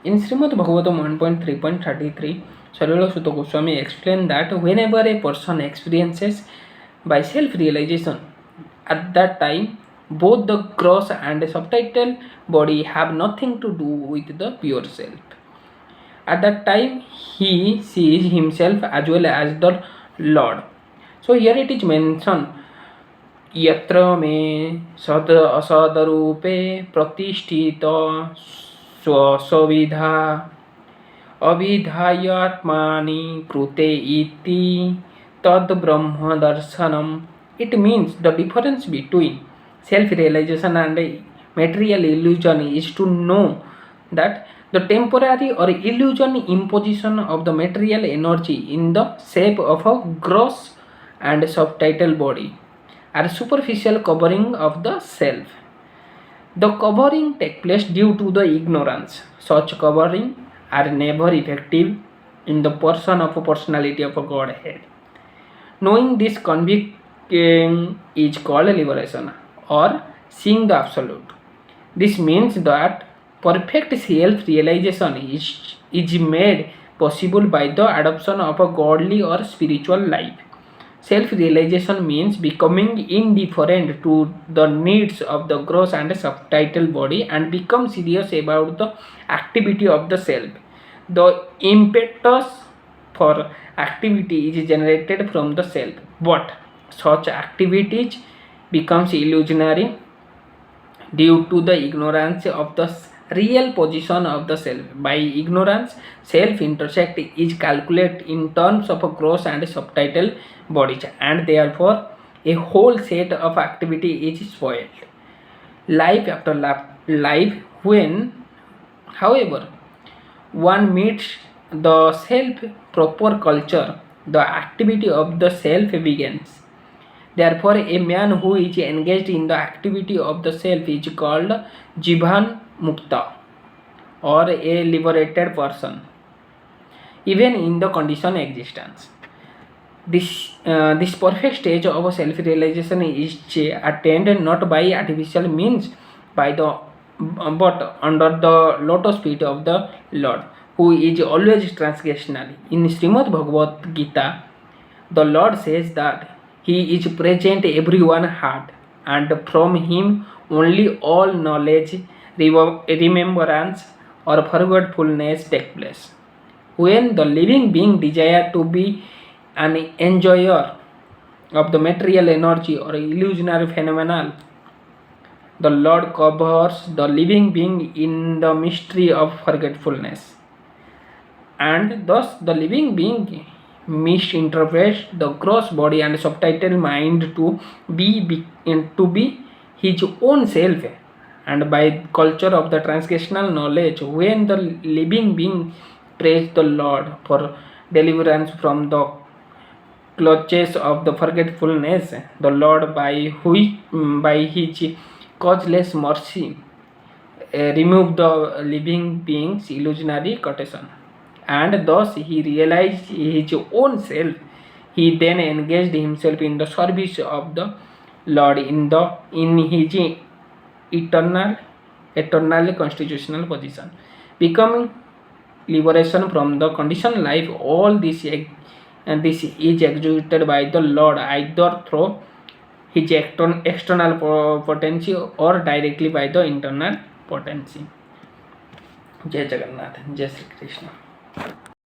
In ЩrīmadBhāgavatam 1.3.33, Sarvela Sutta Goswami explained that whenever a person experiences by self-realization, at that time both the gross and subtitle body have nothing to do with the pure self. At that time he sees himself as well as the Lord. So here it is mentioned, यत्र मे सद असदरूपे प्रतिष्ठित स्वविधा अभिधायात्मानि कृते इति तद ब्रह्म दर्शनम. It means the difference between self-realization and material illusion is to know that the temporary or illusion imposition of the material energy in the shape of a gross and subtitle body are superficial covering of the self. The covering takes place due to the ignorance. Such covering are never effective in the person of a personality of a Godhead. Knowing this conviction is called liberation or seeing the absolute. This means that perfect self-realization is made possible by the adoption of a godly or spiritual life. Self-realization means becoming indifferent to the needs of the gross and subtitle body and become serious about the activity of the self. The impetus for activity is generated from the self, but such activities becomes illusionary due to the ignorance of the real position of the self. By ignorance, self-intersect is calculated in terms of a gross and subtitle bodies, and therefore a whole set of activity is spoiled. Life after life, when, however, one meets the self-proper culture, the activity of the self begins. Therefore, a man who is engaged in the activity of the self is called jīvan-mukta or a liberated person, even in the condition existence. This perfect stage of self-realization is attained not by artificial means, but under the lotus feet of the Lord, who is always transgressional. In ЩrīmadBhāgavatam Gita, the Lord says that He is present everyone's heart, and from Him only all knowledge, remembrance, or forgetfulness take place. When the living being desires to be an enjoyer of the material energy or illusionary phenomenon, the Lord covers the living being in the mystery of forgetfulness, and thus the living being misinterprets the gross body and subtitle mind to be his own self. And by culture of the transgressional knowledge, when the living being prays the Lord for deliverance from the clutches of the forgetfulness, the Lord by his causeless mercy remove the living being's illusionary condition, and thus he realized his own self. He then engaged himself in the service of the Lord in his eternal constitutional position, becoming liberation from the conditioned life. All this is executed by the Lord either through his external potency or directly by the internal potency. Jay Jagannath, Jai Shri Krishna.